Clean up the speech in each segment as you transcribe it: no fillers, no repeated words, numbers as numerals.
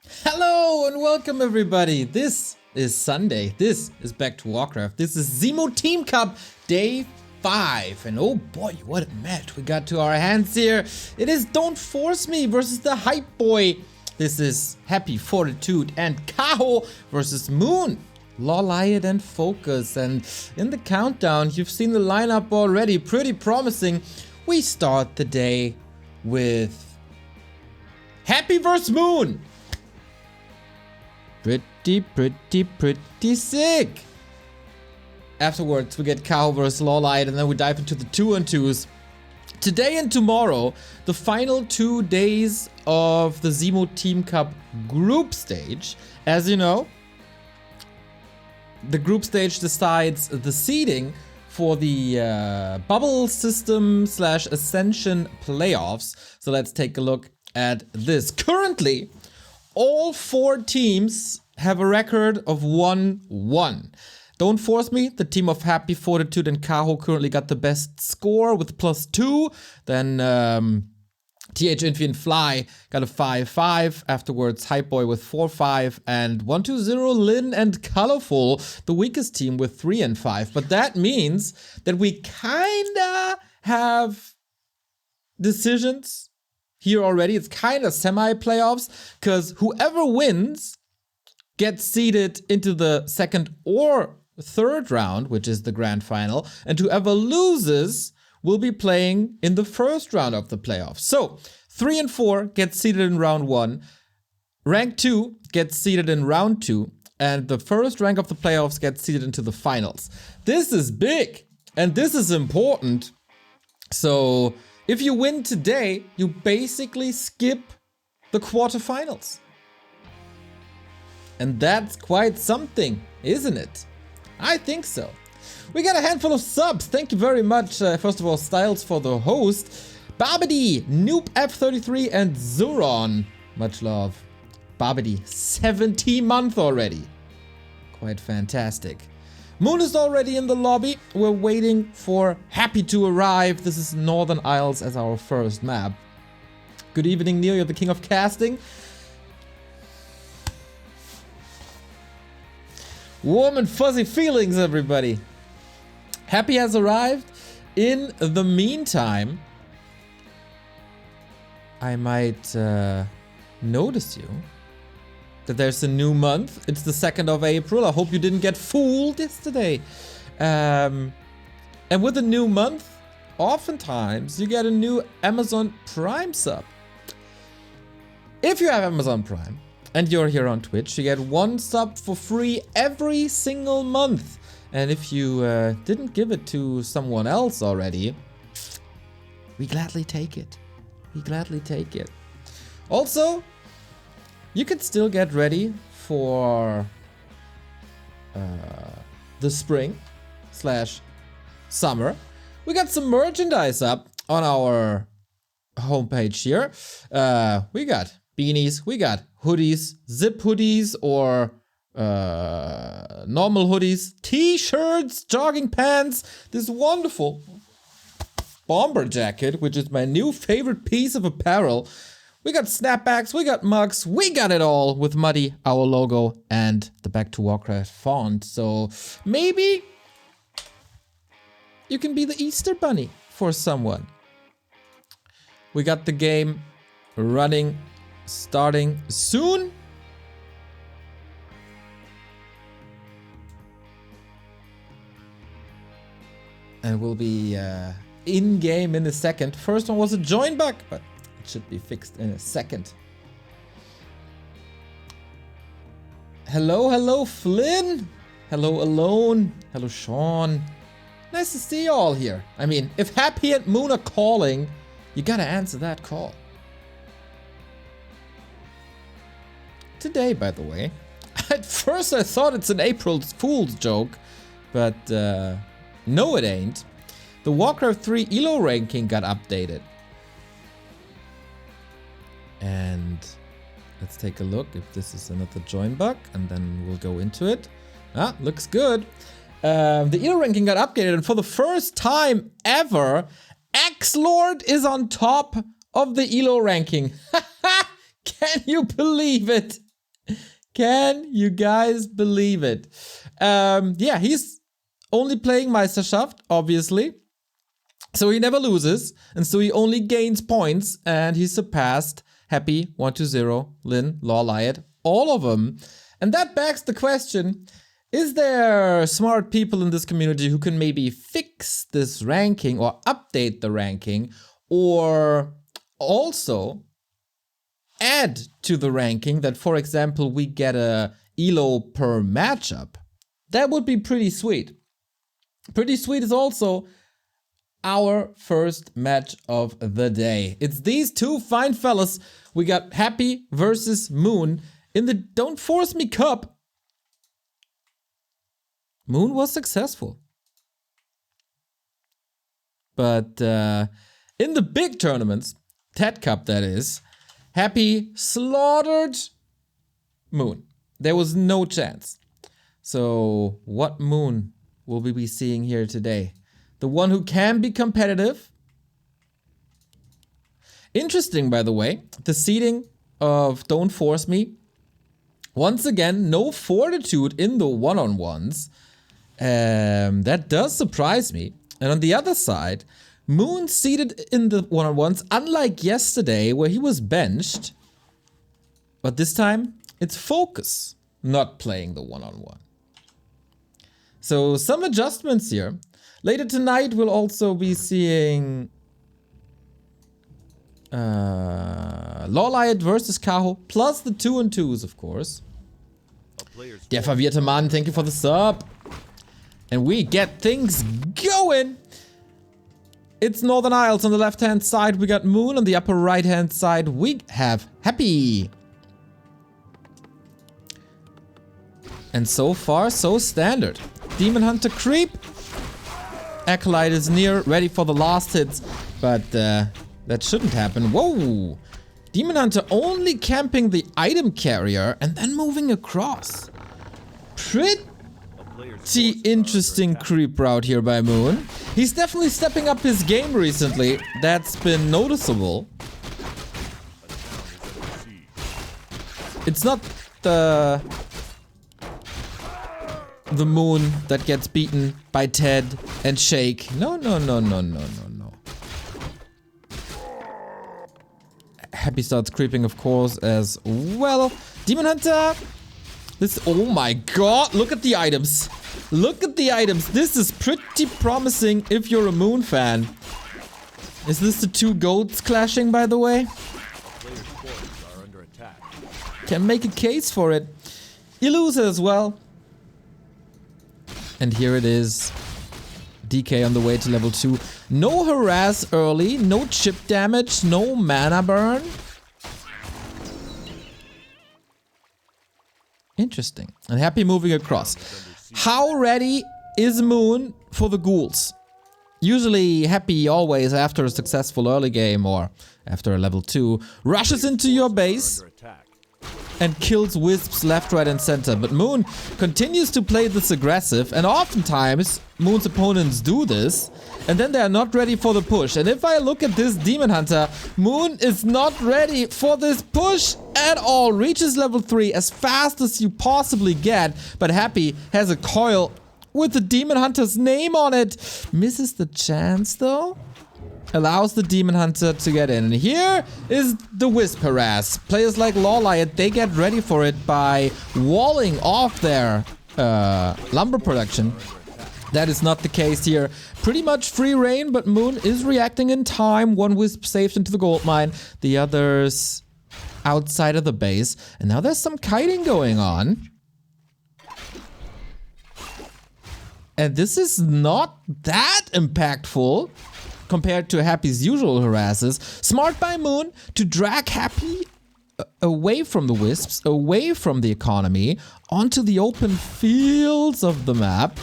Hello and welcome everybody. This is Sunday. This is back to Warcraft. This is Zimu Team Cup Day 5. And oh boy, what a match we got to our hands here. It is Don't Force Me versus the Hype Boy. This is Happy, Fortitude and Kaho versus Moon, Lawliot and Focus. And in the countdown, you've seen the lineup already. Pretty promising. We start the day with Happy versus Moon. Pretty sick. Afterwards, we get Kaho vs Lawlight, and then we dive into the 2-on-2s. Today and tomorrow, the final 2 days of the Zimu Team Cup group stage. As you know, the group stage decides the seeding for the bubble system / ascension playoffs. So let's take a look at this. Currently, all 4 teams have a record of 1-1. Don't Force Me, the team of Happy, Fortitude and Kaho currently got the best score with +2. Then TH Infi and Fly got a 5-5. Afterwards, Hype Boy with 4-5. And 1-2-0 Lin and Colorful, the weakest team with 3-5. But that means that we kinda have decisions here already. It's kind of semi-playoffs, because whoever wins gets seeded into the 2nd or 3rd round, which is the grand final, and whoever loses will be playing in the 1st round of the playoffs. So 3 and 4 get seeded in round 1, rank 2 gets seeded in round 2, and the 1st rank of the playoffs gets seeded into the finals. This is big and this is important. So if you win today, you basically skip the quarterfinals. And that's quite something, isn't it? I think so. We got a handful of subs. Thank you very much. First of all, Styles for the host. Babidi, Noob F33 and Zuron. Much love. Babidi, 70 month already. Quite fantastic. Moon is already in the lobby. We're waiting for Happy to arrive. This is Northern Isles as our first map. Good evening, Neil. You're the king of casting. Warm and fuzzy feelings, everybody. Happy has arrived. In the meantime, I might notice you that there's a new month. It's the 2nd of April. I hope you didn't get fooled yesterday. And with a new month, oftentimes you get a new Amazon Prime sub. If you have Amazon Prime and you're here on Twitch, you get 1 sub for free every single month. And if you didn't give it to someone else already, we gladly take it. We gladly take it. Also, you can still get ready for the spring / summer. We got some merchandise up on our homepage here. We got beanies, we got hoodies, zip hoodies or normal hoodies, t-shirts, jogging pants, this wonderful bomber jacket, which is my new favorite piece of apparel. We got snapbacks, we got mugs, we got it all with Muddy, our logo, and the Back to Warcraft font. So maybe you can be the Easter Bunny for someone. We got the game running, starting soon. And we'll be in-game in a second. First one was a join bug, but should be fixed in a second. Hello Flynn. Hello Alone. Hello Sean. Nice to see you all here. I mean, if Happy and Moon are calling, you gotta answer that call. Today, by the way, at first I thought it's an April Fool's joke, but no it ain't. The Warcraft 3 ELO ranking got updated. And let's take a look if this is another join bug, and then we'll go into it. Ah, looks good. The ELO ranking got updated, and for the first time ever, X-Lord is on top of the ELO ranking. Can you believe it? Can you guys believe it? Yeah, he's only playing Meisterschaft, obviously. So he never loses, and so he only gains points, and he surpassed Happy, 120, Lin, Lawliot, all of them. And that begs the question, is there smart people in this community who can maybe fix this ranking or update the ranking, or also add to the ranking that, for example, we get a elo per matchup? That would be pretty sweet. Pretty sweet is also our first match of the day. It's these two fine fellas. We got Happy versus Moon in the Don't Force Me Cup. Moon was successful. But in the big tournaments, TED Cup that is, Happy slaughtered Moon. There was no chance. So what Moon will we be seeing here today? The one who can be competitive. Interesting, by the way, the seeding of Don't Force Me. Once again, no fortitude in the one-on-ones. That does surprise me. And on the other side, Moon seeded in the one-on-ones, unlike yesterday where he was benched. But this time, it's Focus not playing the one-on-one. So some adjustments here. Later tonight, we'll also be seeing Lawliot versus Kaho, plus the 2-on-2s, of course. Der verwirrte Mann, thank you for the sub. And we get things going. It's Northern Isles on the left-hand side. We got Moon on the upper right-hand side. We have Happy. And so far, so standard. Demon Hunter creep. Acolyte is near, ready for the last hits, but that shouldn't happen. Whoa! Demon Hunter only camping the item carrier and then moving across. Pretty interesting creep route here by Moon. He's definitely stepping up his game recently. That's been noticeable. It's not the Moon that gets beaten by Ted and Shake. No. Happy starts creeping, of course, as well. Demon Hunter. This, oh my god, look at the items. Look at the items. This is pretty promising if you're a Moon fan. Is this the two goats clashing, by the way? Can make a case for it. You lose as well. And here it is. DK on the way to level 2. No harass early, no chip damage, no mana burn. Interesting. And Happy moving across. How ready is Moon for the ghouls? Usually Happy always after a successful early game or after a level 2 rushes into your base and kills wisps left, right and center. But Moon continues to play this aggressive, and oftentimes Moon's opponents do this and then they are not ready for the push. And if I look at this Demon Hunter, Moon is not ready for this push at all. Reaches level 3 as fast as you possibly get, but Happy has a coil with the Demon Hunter's name on it. Misses the chance though. Allows the Demon Hunter to get in. And here is the Wisp harass. Players like Lawliot, they get ready for it by walling off their lumber production. That is not the case here. Pretty much free reign, but Moon is reacting in time. One Wisp saved into the gold mine. The others outside of the base. And now there's some kiting going on. And this is not that impactful compared to Happy's usual harasses. Smart by Moon to drag Happy away from the wisps, away from the economy, onto the open fields of the map.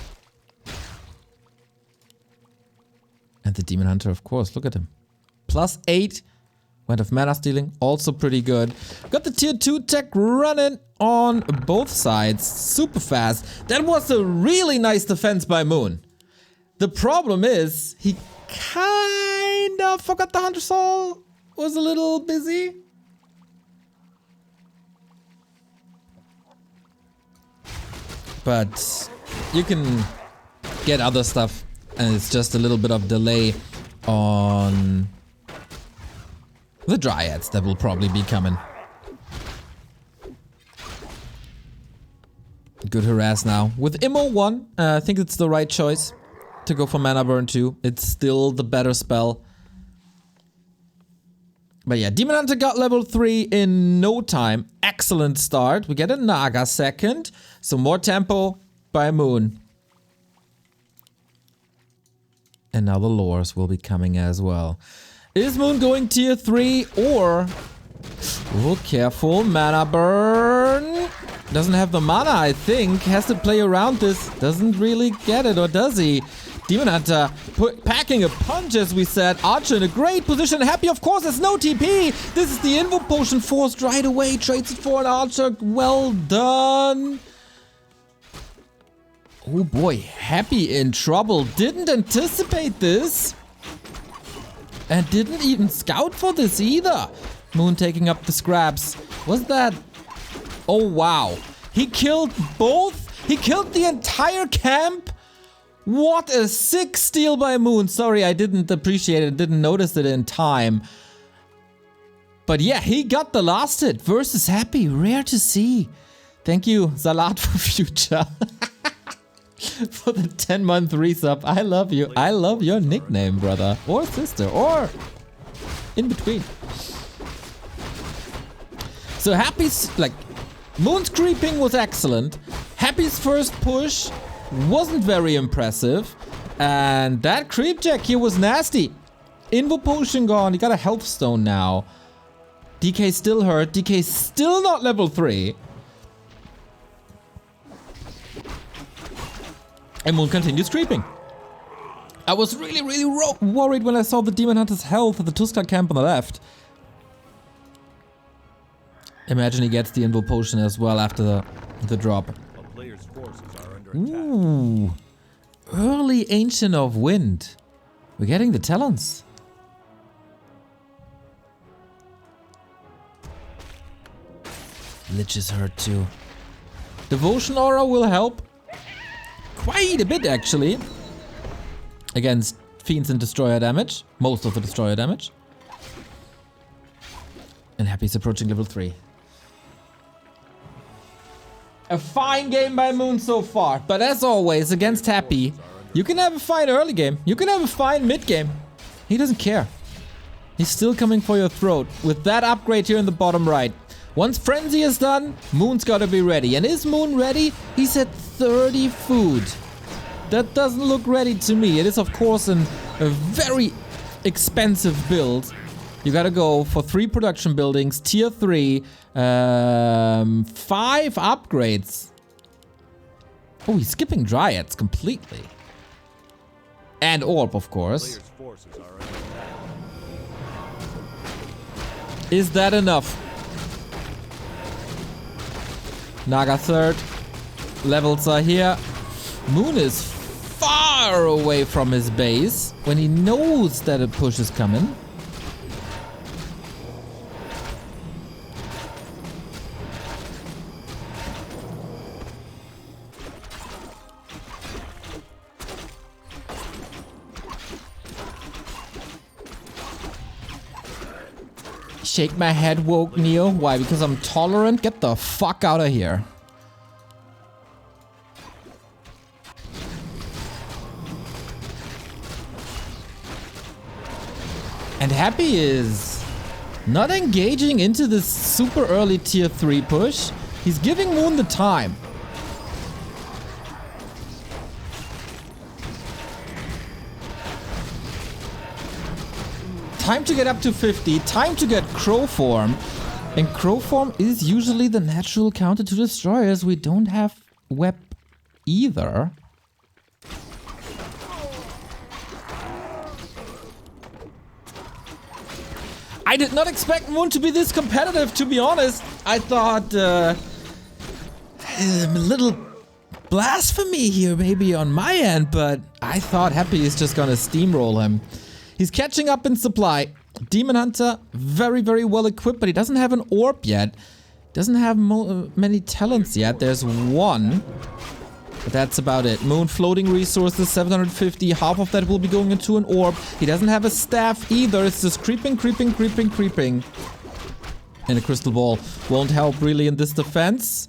And the Demon Hunter, of course, look at him. +8. Went of mana stealing, also pretty good. Got the tier 2 tech running on both sides, super fast. That was a really nice defense by Moon. The problem is, he kind of forgot the Hunter Soul. Was a little busy. but you can get other stuff, and it's just a little bit of delay on the Dryads that will probably be coming. Good harass now. With Immo 1, I think it's the right choice to go for Mana Burn 2. It's still the better spell. But yeah, Demon Hunter got level 3 in no time. Excellent start. We get a Naga second. So more tempo by Moon. And now the lores will be coming as well. Is Moon going tier 3 or... Oh, careful. Mana Burn. Doesn't have the mana, I think. Has to play around this. Doesn't really get it, or does he? Demon Hunter packing a punch, as we said. Archer in a great position. Happy, of course, there's no TP. This is the Invo Potion forced right away. Trades it for an Archer. Well done. Oh boy, Happy in trouble. Didn't anticipate this. And didn't even scout for this either. Moon taking up the scraps. Was that... Oh wow. He killed both? He killed the entire camp? What a sick steal by Moon. Sorry, I didn't appreciate it. Didn't notice it in time. But yeah, he got the last hit versus Happy. Rare to see. Thank you, Salat for Future. For the 10-month resub. I love you. I love your nickname, brother. Or sister. Or in between. So Happy's, like, Moon's creeping was excellent. Happy's first push wasn't very impressive. And that creep check here was nasty. Invo Potion gone. He got a health stone now. DK still hurt. DK still not level 3. And Moon continues creeping. I was really worried when I saw the Demon Hunter's health at the Tuskar camp on the left. Imagine he gets the Invo Potion as well after the drop. Ooh. Early Ancient of Wind. We're getting the talents. Lich is hurt too. Devotion Aura will help. Quite a bit actually. Against Fiends and Destroyer damage. Most of the Destroyer damage. And Happy's approaching level 3. A fine game by Moon so far. But as always, against Happy, you can have a fine early game. You can have a fine mid game. He doesn't care. He's still coming for your throat. With that upgrade here in the bottom right. Once Frenzy is done, Moon's gotta be ready. And is Moon ready? He's at 30 food. That doesn't look ready to me. It is, of course, a very expensive build. You gotta go for 3 production buildings, tier 3, 5 upgrades. Oh, he's skipping Dryads completely. And Orb, of course. Is that enough? Naga third. Levels are here. Moon is far away from his base when he knows that a push is coming. Shake my head, woke Neo. Why? Because I'm tolerant? Get the fuck out of here. And Happy is not engaging into this super early tier 3 push. He's giving Moon the time. Time to get up to 50, time to get Crow Form. And Crow Form is usually the natural counter to Destroyers. We don't have Web either. I did not expect Moon to be this competitive, to be honest. I thought a little blasphemy here maybe on my end, but I thought Happy is just gonna steamroll him. He's catching up in supply. Demon Hunter, very, very well equipped, but he doesn't have an orb yet. Doesn't have many talents yet. There's one. But that's about it. Moon floating resources, 750. Half of that will be going into an orb. He doesn't have a staff either. It's just creeping, creeping, creeping, creeping. And a crystal ball won't help really in this defense.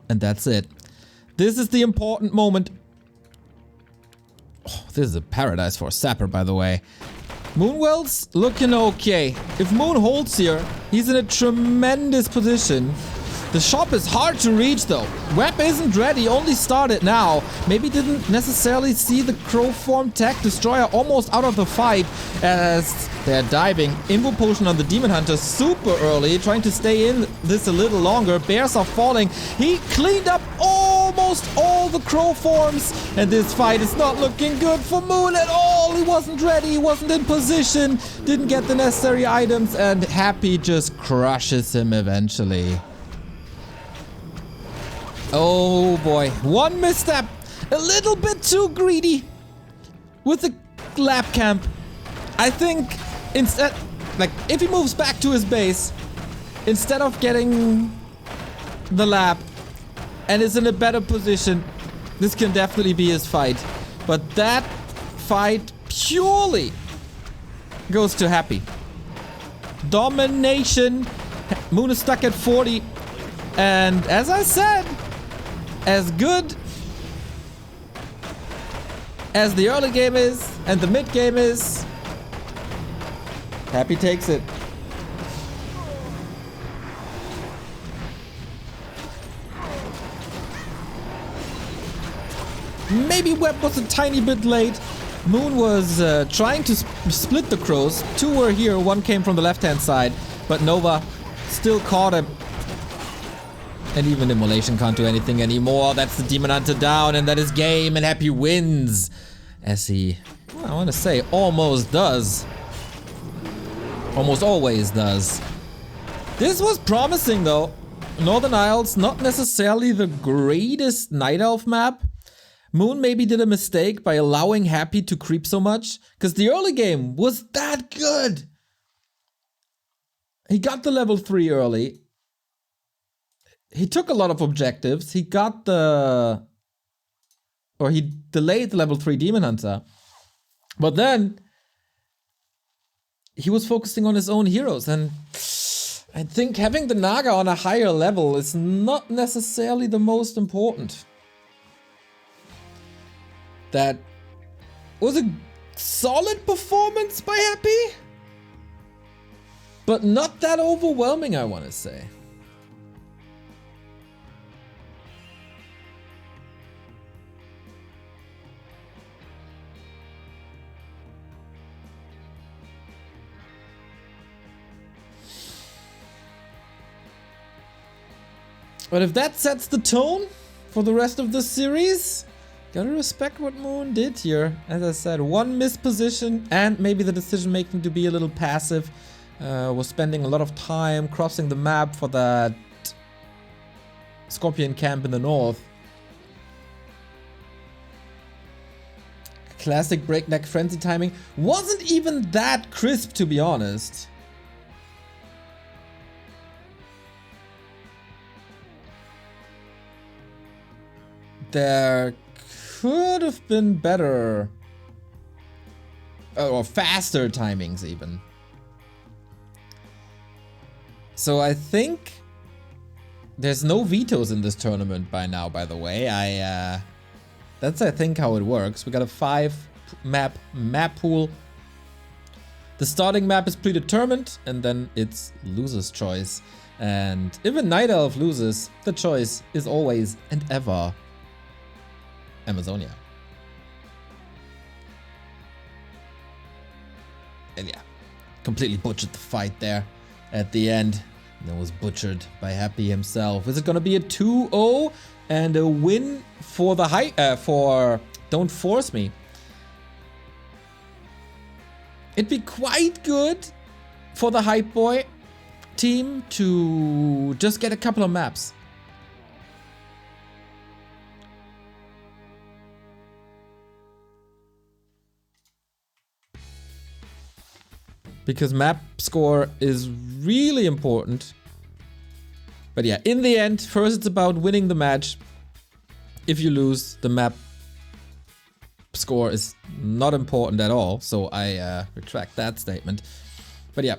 And that's it. This is the important moment. Oh, this is a paradise for a sapper, by the way. Moonwell's looking okay. If Moon holds here, he's in a tremendous position. The shop is hard to reach though. Web isn't ready, only started now. Maybe didn't necessarily see the crow form tech destroyer almost out of the fight as they're diving. Invo potion on the demon hunter super early, trying to stay in this a little longer. Bears are falling. He cleaned up almost all the crow forms, and this fight is not looking good for Moon at all. He wasn't ready, he wasn't in position, didn't get the necessary items, and Happy just crushes him eventually. Oh boy, one misstep, a little bit too greedy with the lab camp. I think instead, like if he moves back to his base, instead of getting the lab and is in a better position, this can definitely be his fight. But that fight purely goes to Happy. Domination, Moon is stuck at 40, and as I said, as good as the early game is and the mid game is, Happy takes it. Maybe Web was a tiny bit late. Moon was trying to split the crows. Two were here, one came from the left-hand side, but Nova still caught him. And even Immolation can't do anything anymore. That's the Demon Hunter down, and that is game, and Happy wins. As he, well, I want to say, almost does. Almost always does. This was promising, though. Northern Isles, not necessarily the greatest Night Elf map. Moon maybe did a mistake by allowing Happy to creep so much, because the early game was that good. He got the level 3 early. He took a lot of objectives. He got the... Or he delayed the level 3 Demon Hunter. But then... he was focusing on his own heroes. And I think having the Naga on a higher level is not necessarily the most important. That was a solid performance by Happy. But not that overwhelming, I want to say. But if that sets the tone for the rest of the series, gotta respect what Moon did here. As I said, one missed position and maybe the decision making to be a little passive. Was spending a lot of time crossing the map for that Scorpion camp in the north. Classic breakneck frenzy timing. Wasn't even that crisp, to be honest. There could have been better or faster timings even. So I think there's no vetoes in this tournament by now, by the way. That's I think how it works. We got a 5 map pool. The starting map is predetermined and then it's loser's choice. And if a Night Elf loses, the choice is always and ever Amazonia. And yeah, completely butchered the fight there at the end. And it was butchered by Happy himself. Is it gonna be a 2-0 and a win for the for Don't Force Me? It'd be quite good for the Hype Boy team to just get a couple of maps. Because map score is really important. But yeah, in the end, first it's about winning the match. If you lose, the map score is not important at all, so I retract that statement. But yeah,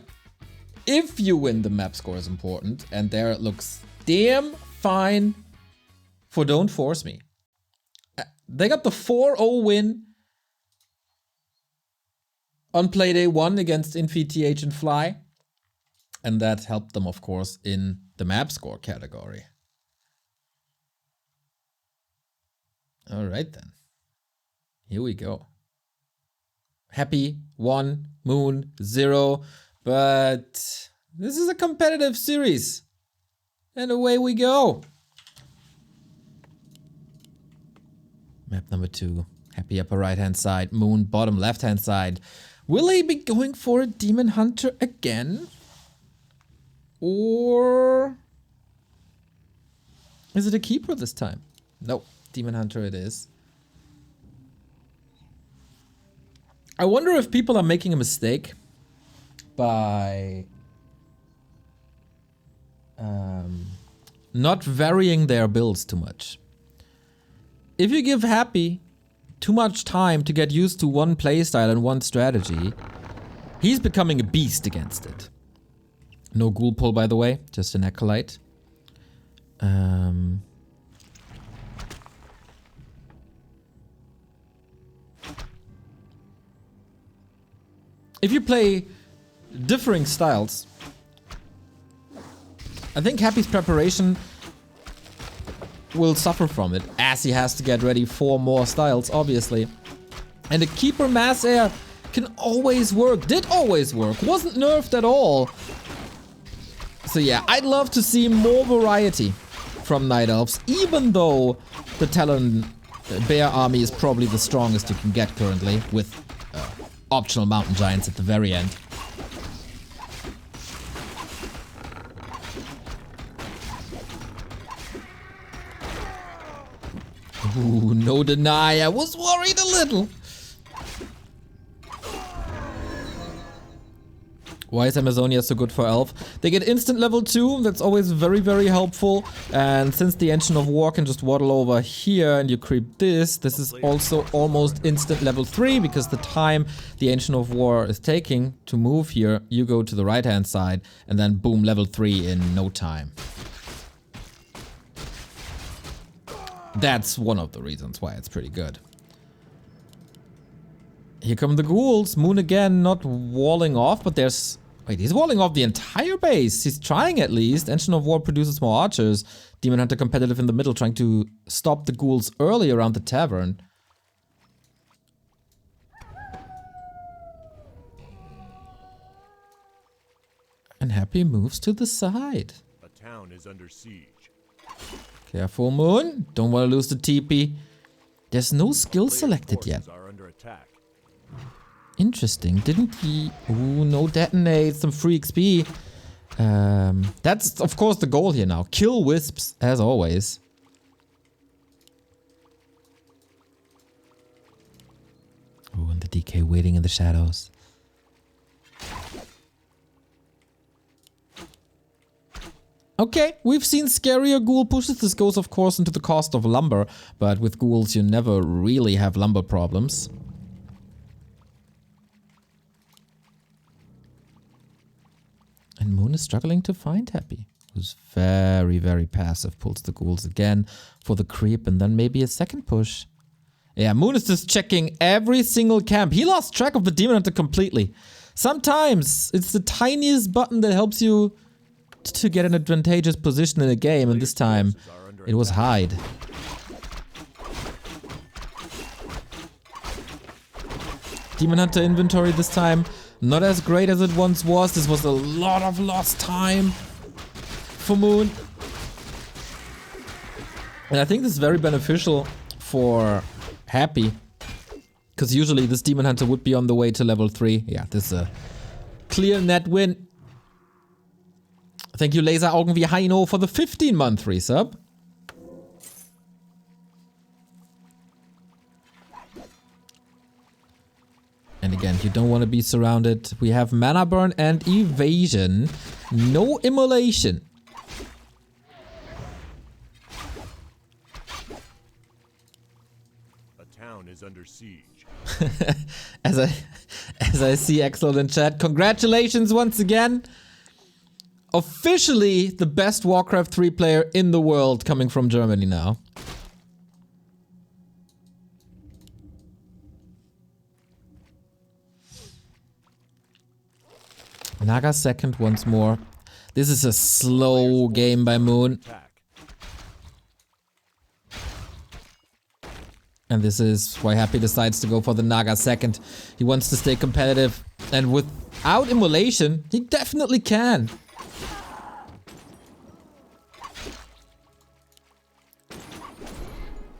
if you win, the map score is important, and there it looks damn fine for Don't Force Me. They got the 4-0 win on Playday 1 against InfiTH and Fly, and that helped them, of course, in the map score category. All right then. Here we go. Happy 1, Moon 0, but this is a competitive series. And away we go. Map number 2. Happy upper right hand side, Moon bottom left hand side. Will he be going for a Demon Hunter again? Or is it a keeper this time? Nope, Demon Hunter it is. I wonder if people are making a mistake by not varying their builds too much. If you give Happy too much time to get used to one playstyle and one strategy, he's becoming a beast against it. No ghoul pull, by the way, just an acolyte. If you play differing styles, I think Happy's preparation will suffer from it, as he has to get ready for more styles, obviously. And a Keeper Mass Air can always work, did always work, wasn't nerfed at all. So yeah, I'd love to see more variety from Night Elves, even though the Talon Bear army is probably the strongest you can get currently, with optional Mountain Giants at the very end. Ooh, no deny, I was worried a little. Why is Amazonia so good for Elf? They get instant level 2, that's always very, very helpful. And since the Engine of War can just waddle over here and you creep this, this is also almost instant level 3, because the time the Engine of War is taking to move here, you go to the right hand side and then boom, level 3 in no time. That's one of the reasons why it's pretty good. Here come the ghouls. Moon again, not walling off, but there's... Wait, he's walling off the entire base. He's trying at least. Engine of War produces more archers. Demon Hunter competitive in the middle, trying to stop the ghouls early around the tavern. And Happy moves to the side. A town is under siege. Careful, Moon. Don't want to lose the TP. There's no skill selected yet. Interesting. Didn't he... Ooh, no detonate. Some free XP. That's, of course, the goal here now. Kill wisps, as always. Oh, and the DK waiting in the shadows. Okay, we've seen scarier ghoul pushes. This goes, of course, into the cost of lumber. But with ghouls, you never really have lumber problems. And Moon is struggling to find Happy, who's very, very passive. Pulls the ghouls again for the creep and then maybe a second push. Yeah, Moon is just checking every single camp. He lost track of the Demon Hunter completely. Sometimes it's the tiniest button that helps you to get an advantageous position in a game, and this time it was hide. Demon Hunter inventory this time not as great as it once was. This was a lot of lost time for Moon. And I think this is very beneficial for Happy, because usually this Demon Hunter would be on the way to level 3. Yeah, this is a clear net win. Thank you, Laser Augen wie Heino, for the 15-month resub. And again, you don't want to be surrounded. We have Mana Burn and Evasion. No Immolation. town is under siege. as I see excellent in chat. Congratulations once again. Officially the best Warcraft 3 player in the world coming from Germany now. Naga second once more. This is a slow game by Moon. And this is why Happy decides to go for the Naga second. He wants to stay competitive. And without immolation, he definitely can.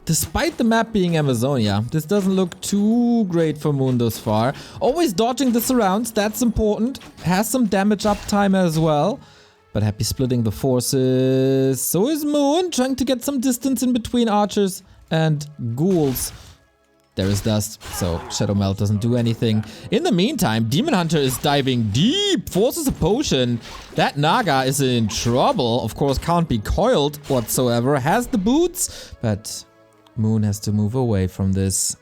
Despite the map being Amazonia, this doesn't look too great for Moon thus far. Always dodging the surrounds, that's important. Has some damage uptime as well. But Happy splitting the forces. So is Moon, trying to get some distance in between archers and ghouls. There is dust, so Shadow Melt doesn't do anything. In the meantime, Demon Hunter is diving deep, forces a potion. That Naga is in trouble. Of course, can't be coiled whatsoever. Has the boots, but Moon has to move away from this.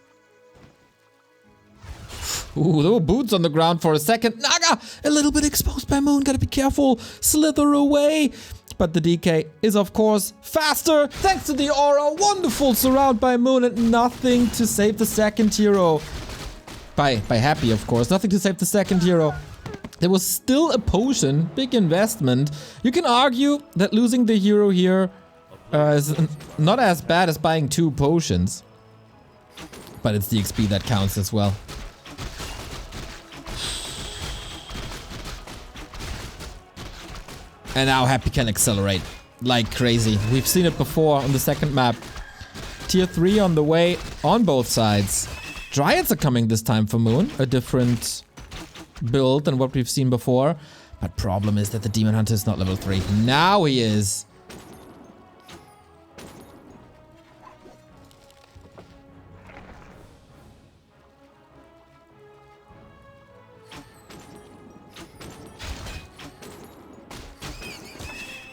Ooh, there were boots on the ground for a second. Naga, a little bit exposed by Moon. Gotta be careful. Slither away. But the DK is, of course, faster. Thanks to the aura. Wonderful surround by Moon and nothing to save the second hero. By Happy, of course. Nothing to save the second hero. There was still a potion. Big investment. You can argue that losing the hero here is not as bad as buying 2 potions. But it's the XP that counts as well. And now Happy can accelerate like crazy. We've seen it before on the second map. Tier 3 on the way on both sides. Dryads are coming this time for Moon. A different build than what we've seen before. But problem is that the Demon Hunter is not level 3. Now he is.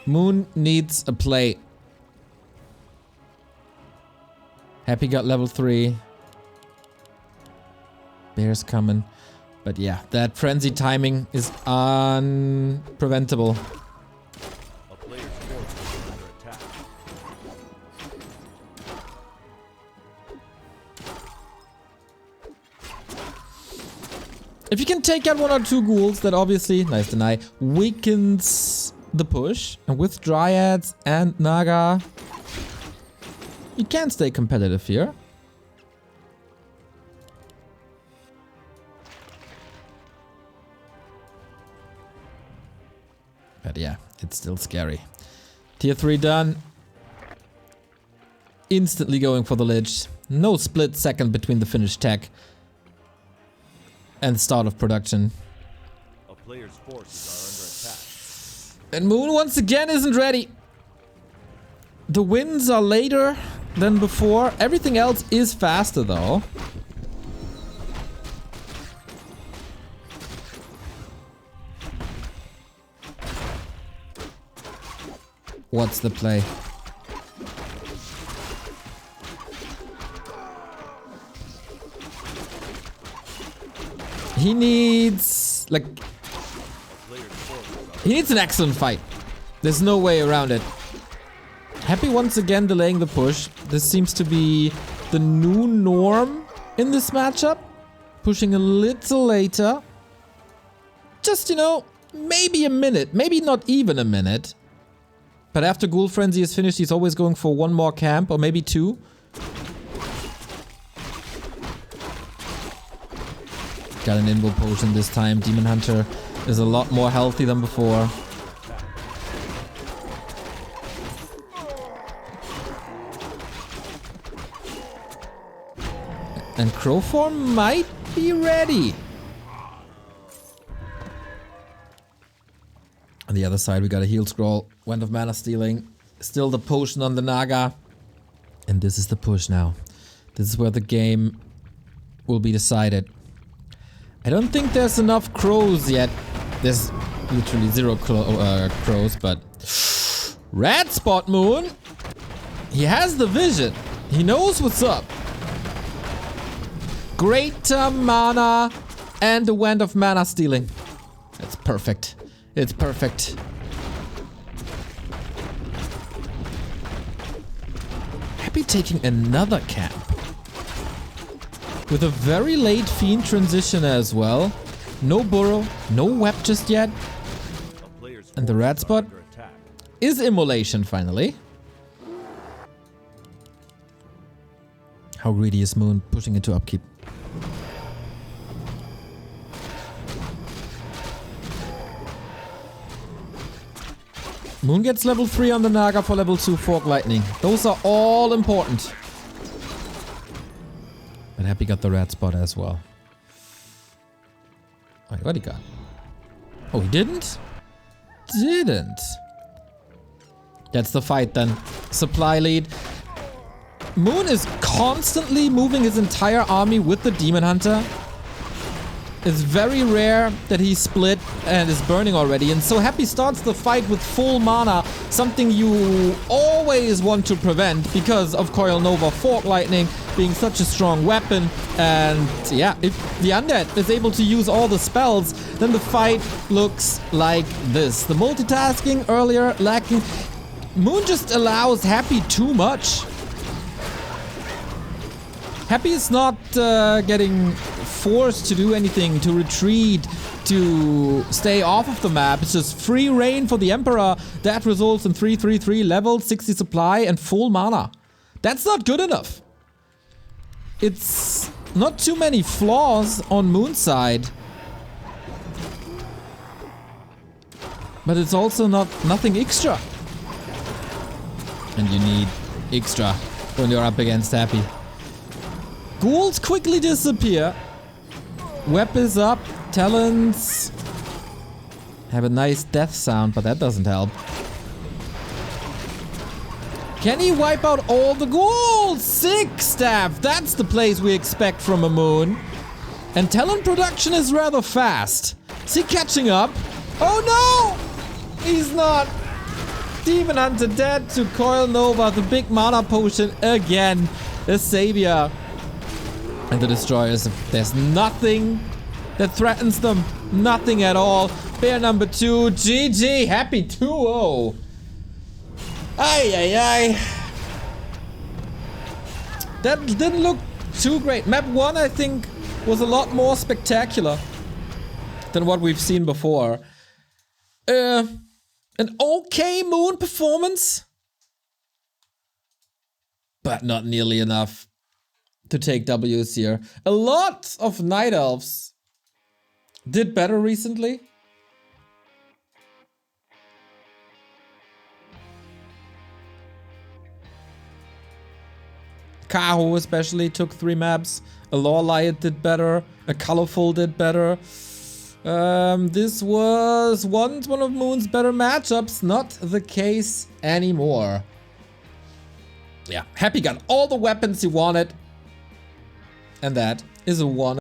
Moon needs a play. Happy got level 3. Bear's coming. But yeah, that frenzy timing is unpreventable. A player's force is under attack. If you can take out 1 or 2 ghouls, that obviously, nice deny, weakens the push. And with Dryads and Naga, you can stay competitive here. But yeah, it's still scary. Tier 3 done. Instantly going for the Lich. No split second between the finished tech and the start of production. A player's forces are under attack. And Moon once again isn't ready. The wins are later than before. Everything else is faster though. What's the play? He needs, like, he needs an excellent fight. There's no way around it. Happy once again delaying the push. This seems to be the new norm in this matchup. Pushing a little later. Just, you know, maybe a minute. Maybe not even a minute. But after Ghoul Frenzy is finished, he's always going for 1 more camp, or maybe 2. Got an invul potion this time. Demon Hunter is a lot more healthy than before. And Crowform might be ready. On the other side, we got a heal scroll. Wand of Mana Stealing. Still the potion on the Naga. And this is the push now. This is where the game will be decided. I don't think there's enough crows yet. There's literally 0 crows, but... Red Spot Moon! He has the vision. He knows what's up. greater mana and a wand of mana stealing. It's perfect. It's perfect. Happy taking another camp. With a very late Fiend transition as well. No burrow, no web just yet. And the red spot is Immolation finally. How greedy is Moon pushing into upkeep? Moon gets level 3 on the Naga for level 2 Fork Lightning. Those are all important. But Happy got the red spot as well. Wait, what he got? Oh, he didn't? Didn't. That's the fight then. Supply lead. Moon is constantly moving his entire army with the Demon Hunter. It's very rare that he split and is burning already, and so Happy starts the fight with full mana, something you always want to prevent because of Coil Nova Fork Lightning being such a strong weapon. And yeah, if the Undead is able to use all the spells, then the fight looks like this. The multitasking earlier lacking. Moon just allows Happy too much. Happy is not getting forced to do anything, to retreat, to stay off of the map. It's just free reign for the Emperor. That results in 3/3/3 level, 60 supply, and full mana. That's not good enough. It's not too many flaws on Moon's side. But it's also nothing extra. And you need extra when you're up against Happy. Ghouls quickly disappear. Web is up. Talons have a nice death sound, but that doesn't help. Can he wipe out all the ghouls? 6 staff. That's the plays we expect from a Moon. And Talon production is rather fast. Is he catching up? Oh no! He's not. Demon Hunter dead to Coil Nova. The big mana potion again. The savior. And the destroyers, there's nothing that threatens them. Nothing at all. Bear number 2, GG, Happy 2-0. Ay, ay, ay. That didn't look too great. Map 1, I think, was a lot more spectacular than what we've seen before. An okay Moon performance, but not nearly enough to take W's here. A lot of Night Elves did better recently. Kaho especially took 3 maps. A Lawliot did better. A Colorful did better. This was once one of Moon's better matchups. Not the case anymore. Yeah, Happy got all the weapons he wanted. And that is a 1.